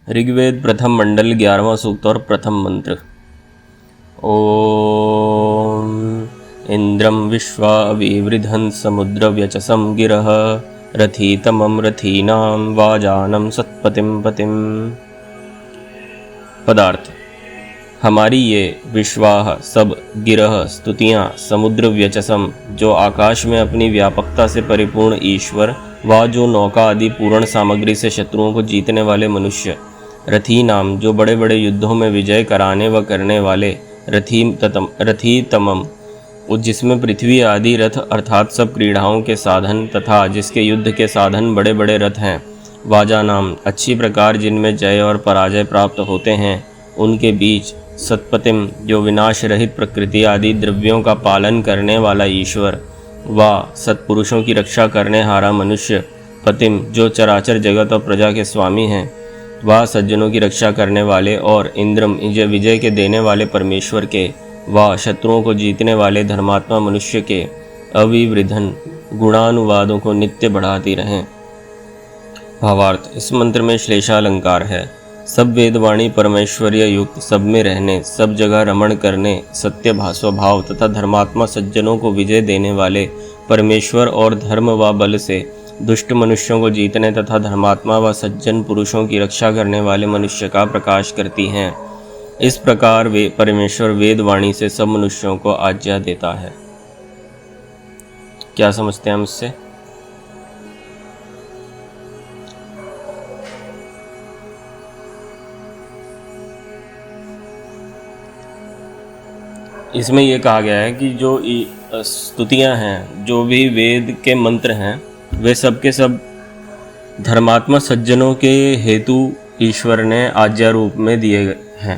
ऋग्वेद प्रथम मंडल 11वां सूक्त और प्रथम मंत्र। ओम इंद्रम विश्वा विवृधन् समुद्र व्यचसं गिरः रथीतमं रथीनां वाजानं सत्पतिं पतिं। पदार्थ: हमारी ये विश्वाह सब गिरह स्तुतियाँ समुद्र व्यचसम जो आकाश में अपनी व्यापकता से परिपूर्ण ईश्वर व जो नौका आदि पूर्ण सामग्री से शत्रुओं को जीतने वाले मनुष्य, रथी नाम जो बड़े बड़े युद्धों में विजय कराने व करने वाले, रथी तमम जिसमें पृथ्वी आदि रथ अर्थात सब क्रीड़ाओं के साधन तथा जिसके युद्ध के साधन बड़े बड़े रथ हैं, वाजा नाम अच्छी प्रकार जिनमें जय और पराजय प्राप्त होते हैं, उनके बीच सत्पतिम जो विनाश रहित प्रकृति आदि द्रव्यों का पालन करने वाला ईश्वर व सत्पुरुषों की रक्षा करने हारा मनुष्य, पतिम जो चराचर जगत और प्रजा के स्वामी हैं, व सज्जनों की रक्षा करने वाले, और इंद्रम जो विजय के देने वाले परमेश्वर के व शत्रुओं को जीतने वाले धर्मात्मा मनुष्य के अविवृधन गुणानुवादों को नित्य बढ़ाती रहें। भावार्थ: इस मंत्र में श्लेषालंकार है। सब वेदवाणी परमेश्वरीय युक्त, सब में रहने, सब जगह रमण करने, सत्य स्वभाव तथा धर्मात्मा सज्जनों को विजय देने वाले परमेश्वर और धर्म व बल से दुष्ट मनुष्यों को जीतने तथा धर्मात्मा व सज्जन पुरुषों की रक्षा करने वाले मनुष्य का प्रकाश करती हैं। इस प्रकार वे परमेश्वर वेदवाणी से सब मनुष्यों को आज्ञा देता है। क्या समझते हैं हम इससे? इसमें यह कहा गया है कि जो स्तुतियां हैं, जो भी वेद के मंत्र हैं, वे सब के सब धर्मात्मा सज्जनों के हेतु ईश्वर ने आज्ञा रूप में दिए हैं।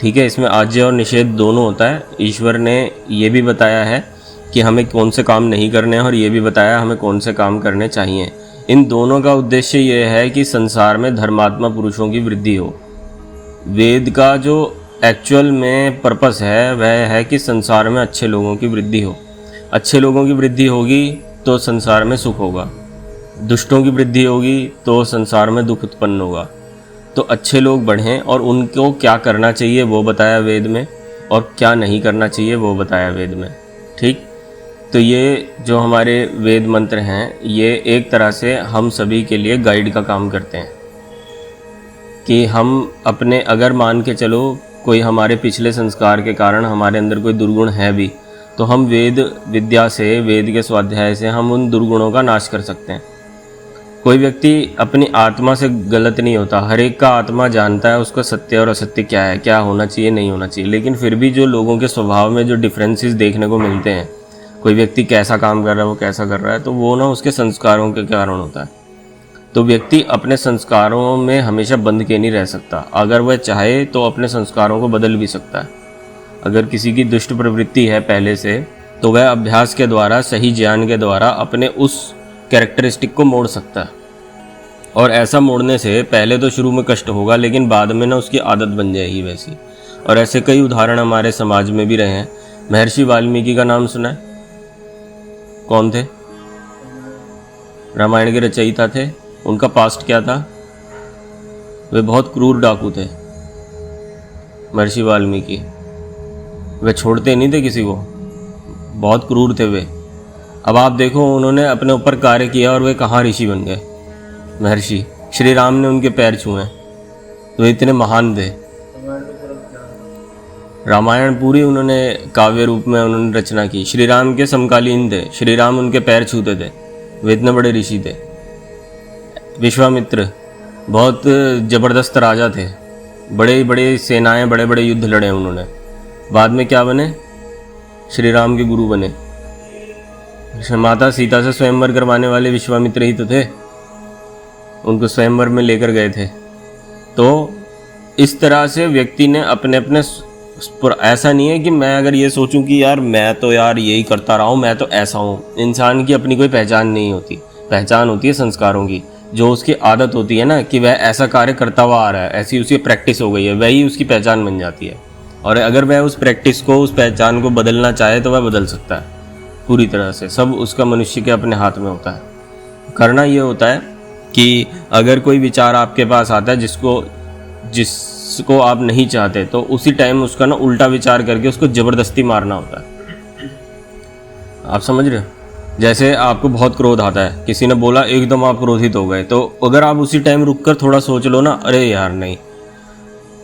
ठीक है, इसमें आज्ञा और निषेध दोनों होता है। ईश्वर ने ये भी बताया है कि हमें कौन से काम नहीं करने हैं और ये भी बताया हमें कौन से काम करने चाहिए। इन दोनों का उद्देश्य ये है कि संसार में धर्मात्मा पुरुषों की वृद्धि हो। वेद का जो एक्चुअल में पर्पस है वह है कि संसार में अच्छे लोगों की वृद्धि हो। अच्छे लोगों की वृद्धि होगी तो संसार में सुख होगा, दुष्टों की वृद्धि होगी तो संसार में दुख उत्पन्न होगा। तो अच्छे लोग बढ़ें और उनको क्या करना चाहिए वो बताया वेद में, और क्या नहीं करना चाहिए वो बताया वेद में। ठीक, तो ये जो हमारे वेद मंत्र हैं ये एक तरह से हम सभी के लिए गाइड का काम करते हैं कि हम अपने, अगर मान के चलो कोई हमारे पिछले संस्कार के कारण हमारे अंदर कोई दुर्गुण है भी, तो हम वेद विद्या से, वेद के स्वाध्याय से हम उन दुर्गुणों का नाश कर सकते हैं। कोई व्यक्ति अपनी आत्मा से गलत नहीं होता, हर एक का आत्मा जानता है उसका सत्य और असत्य क्या है, क्या होना चाहिए नहीं होना चाहिए। लेकिन फिर भी जो लोगों के स्वभाव में जो डिफरेंसेस देखने को मिलते हैं, कोई व्यक्ति कैसा काम कर रहा है, वो कैसा कर रहा है, तो वो ना उसके संस्कारों के कारण होता है। तो व्यक्ति अपने संस्कारों में हमेशा बंध के नहीं रह सकता। अगर वह चाहे तो अपने संस्कारों को बदल भी सकता है। अगर किसी की दुष्ट प्रवृत्ति है पहले से, तो वह अभ्यास के द्वारा, सही ज्ञान के द्वारा अपने उस कैरेक्टरिस्टिक को मोड़ सकता है। और ऐसा मोड़ने से पहले तो शुरू में कष्ट होगा, लेकिन बाद में ना उसकी आदत बन जाएगी वैसी। और ऐसे कई उदाहरण हमारे समाज में भी रहे हैं। महर्षि वाल्मीकि का नाम सुना है? कौन थे? रामायण के रचयिता थे। उनका पास्ट क्या था? वे बहुत क्रूर डाकू थे महर्षि वाल्मीकि। वे छोड़ते नहीं थे किसी को, बहुत क्रूर थे वे। अब आप देखो, उन्होंने अपने ऊपर कार्य किया और वे कहाँ ऋषि बन गए। महर्षि श्री राम ने उनके पैर छुए, तो इतने महान थे। रामायण पूरी उन्होंने काव्य रूप में उन्होंने रचना की। श्री राम के समकालीन थे, श्री राम उनके पैर छूते थे, वे इतने बड़े ऋषि थे। विश्वामित्र बहुत जबरदस्त राजा थे, बड़े बड़े सेनाएं, बड़े बड़े युद्ध लड़े उन्होंने। बाद में क्या बने? श्री राम के गुरु बने। माता सीता से स्वयंवर करवाने वाले विश्वामित्र ही तो थे, उनको स्वयंवर में लेकर गए थे। तो इस तरह से व्यक्ति ने अपने अपने, ऐसा नहीं है कि मैं अगर ये सोचूं कि यार मैं तो यार यही करता रहा हूँ, मैं तो ऐसा हूँ। इंसान की अपनी कोई पहचान नहीं होती, पहचान होती है संस्कारों की। जो उसकी आदत होती है ना कि वह ऐसा कार्य करता हुआ आ रहा है, ऐसी उसकी प्रैक्टिस हो गई है, वही उसकी पहचान बन जाती है। और अगर वह उस प्रैक्टिस को, उस पहचान को बदलना चाहे तो वह बदल सकता है पूरी तरह से। सब उसका मनुष्य के अपने हाथ में होता है। करना ये होता है कि अगर कोई विचार आपके पास आता है जिसको जिसको आप नहीं चाहते, तो उसी टाइम उसका ना उल्टा विचार करके उसको ज़बरदस्ती मारना होता है। आप समझ रहे हो? जैसे आपको बहुत क्रोध आता है, किसी ने बोला, एकदम आप क्रोधित हो गए, तो अगर आप उसी टाइम रुक कर थोड़ा सोच लो ना, अरे यार नहीं,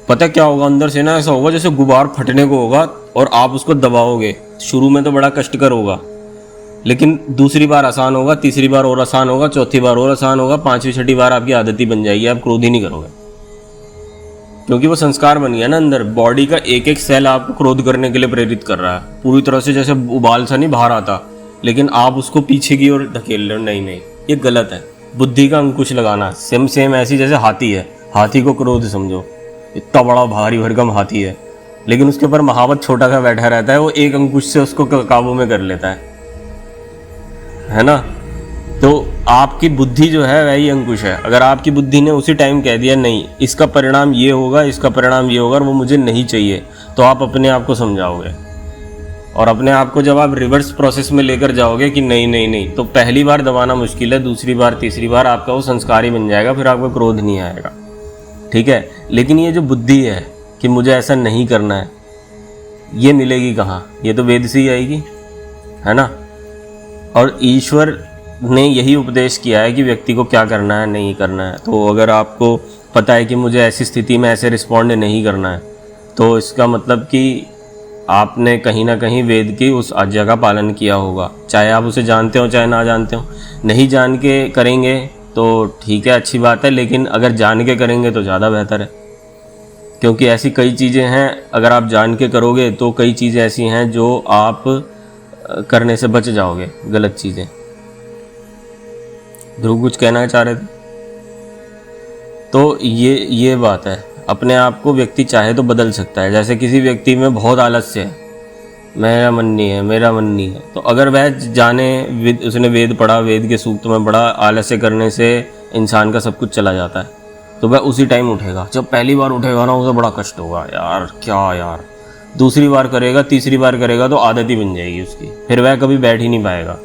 पता क्या होगा, अंदर से ना ऐसा होगा जैसे गुबार फटने को होगा और आप उसको दबाओगे। शुरू में तो बड़ा कष्टकर होगा, लेकिन दूसरी बार आसान होगा, तीसरी बार और आसान होगा, चौथी बार और आसान होगा, पांचवी छठी बार आपकी आदत ही बन जाएगी, आप क्रोध ही नहीं करोगे, क्योंकि वो संस्कार बन गया ना अंदर। बॉडी का एक एक सेल आपको क्रोध करने के लिए प्रेरित कर रहा है, पूरी तरह से जैसे उबाल सा नहीं बाहर आता, लेकिन आप उसको पीछे की ओर धकेल रहे हो। नहीं नहीं, ये गलत है। बुद्धि का अंकुश लगाना सेम ऐसी जैसे हाथी है, हाथी को क्रोध समझो, इतना बड़ा भारी भरकम हाथी है, लेकिन उसके ऊपर महावत छोटा सा बैठा रहता है, वो एक अंकुश से उसको काबू में कर लेता है ना। तो आपकी बुद्धि जो है वही अंकुश है। अगर आपकी बुद्धि ने उसी टाइम कह दिया नहीं, इसका परिणाम ये होगा, इसका परिणाम ये होगा और वो मुझे नहीं चाहिए, तो आप अपने आप को समझाओगे। और अपने आप को जब आप रिवर्स प्रोसेस में लेकर जाओगे कि नहीं नहीं नहीं, तो पहली बार दबाना मुश्किल है, दूसरी बार तीसरी बार आपका वो संस्कार ही बन जाएगा, फिर आपको क्रोध नहीं आएगा। ठीक है, लेकिन ये जो बुद्धि है कि मुझे ऐसा नहीं करना है, ये मिलेगी कहाँ? ये तो वेद से ही आएगी, है ना। और ईश्वर ने यही उपदेश किया है कि व्यक्ति को क्या करना है, नहीं करना है। तो अगर आपको पता है कि मुझे ऐसी स्थिति में ऐसे रिस्पॉन्ड नहीं करना है, तो इसका मतलब कि आपने कहीं ना कहीं वेद की उस आज्ञा का पालन किया होगा, चाहे आप उसे जानते हो चाहे ना जानते हो। नहीं जान के करेंगे तो ठीक है, अच्छी बात है, लेकिन अगर जान के करेंगे तो ज़्यादा बेहतर है, क्योंकि ऐसी कई चीज़ें हैं, अगर आप जान के करोगे तो कई चीज़ें ऐसी हैं जो आप करने से बच जाओगे, गलत चीज़ें। ध्रुव कुछ कहना चाह रहे थे? तो ये बात है, अपने आप को व्यक्ति चाहे तो बदल सकता है। जैसे किसी व्यक्ति में बहुत आलस्य है, मेरा मन नहीं है, मेरा मन नहीं है, तो अगर वह जाने, उसने वेद पढ़ा, वेद के सूक्त में पढ़ा, आलस्य करने से इंसान का सब कुछ चला जाता है, तो वह उसी टाइम उठेगा। जब पहली बार उठेगा ना, उसे बड़ा कष्ट होगा, यार क्या यार। दूसरी बार करेगा, तीसरी बार करेगा तो आदत ही बन जाएगी उसकी, फिर वह कभी बैठ ही नहीं पाएगा।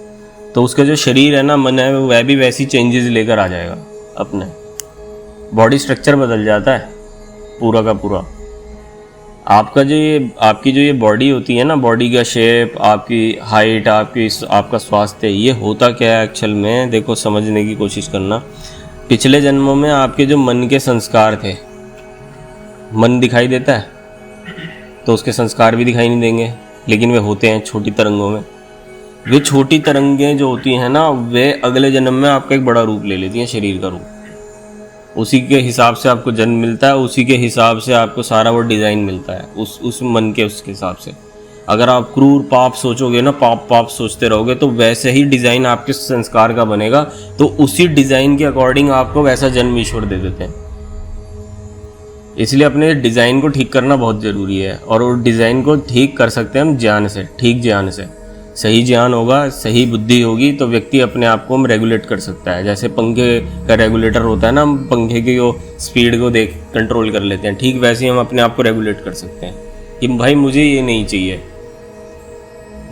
तो उसका जो शरीर है ना, मन है, वह भी वैसी चेंजेस लेकर आ जाएगा, अपने बॉडी स्ट्रक्चर बदल जाता है पूरा का पूरा। आपकी जो ये बॉडी होती है ना, बॉडी का शेप, आपकी हाइट, आपका स्वास्थ्य, ये होता क्या है एक्चुअल में, देखो समझने की कोशिश करना। पिछले जन्मों में आपके जो मन के संस्कार थे, मन दिखाई देता है तो उसके संस्कार भी दिखाई नहीं देंगे, लेकिन वे होते हैं छोटी तरंगों में। वे छोटी तरंगें जो होती हैं ना, वे अगले जन्म में आपका एक बड़ा रूप ले लेती हैं, शरीर का रूप। उसी के हिसाब से आपको जन्म मिलता है, उसी के हिसाब से आपको सारा वो डिज़ाइन मिलता है, उस मन के उसके हिसाब से। अगर आप क्रूर पाप सोचोगे ना, पाप सोचते रहोगे, तो वैसे ही डिज़ाइन आपके संस्कार का बनेगा, तो उसी डिज़ाइन के अकॉर्डिंग आपको वैसा जन्म ईश्वर दे देते हैं। इसलिए अपने डिज़ाइन को ठीक करना बहुत ज़रूरी है, और उस डिज़ाइन को ठीक कर सकते हैं हम ज्ञान से, ठीक ज्ञान से। सही ज्ञान होगा, सही बुद्धि होगी, तो व्यक्ति अपने आप को हम रेगुलेट कर सकता है। जैसे पंखे का रेगुलेटर होता है ना, हम पंखे की वो स्पीड को देख कंट्रोल कर लेते हैं, ठीक वैसे ही हम अपने आप को रेगुलेट कर सकते हैं कि भाई मुझे ये नहीं चाहिए।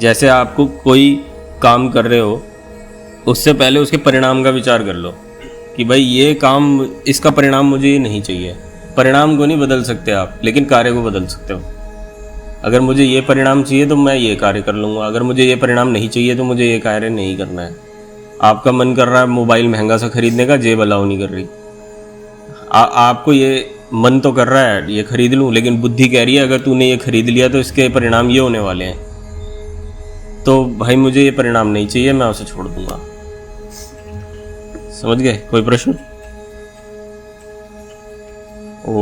जैसे आपको कोई काम कर रहे हो, उससे पहले उसके परिणाम का विचार कर लो कि भाई ये काम, इसका परिणाम मुझे नहीं चाहिए। परिणाम को नहीं बदल सकते आप, लेकिन कार्य को बदल सकते हो। अगर मुझे ये परिणाम चाहिए तो मैं ये कार्य कर लूँगा, अगर मुझे ये परिणाम नहीं चाहिए तो मुझे ये कार्य नहीं करना है। आपका मन कर रहा है मोबाइल महंगा सा खरीदने का, जेब अलाउ नहीं कर रही। आपको ये मन तो कर रहा है ये खरीद लूँ, लेकिन बुद्धि कह रही है अगर तूने ये खरीद लिया तो इसके परिणाम ये होने वाले हैं, तो भाई मुझे ये परिणाम नहीं चाहिए, मैं उसे छोड़ दूंगा। समझ गए? कोई प्रश्न? ओ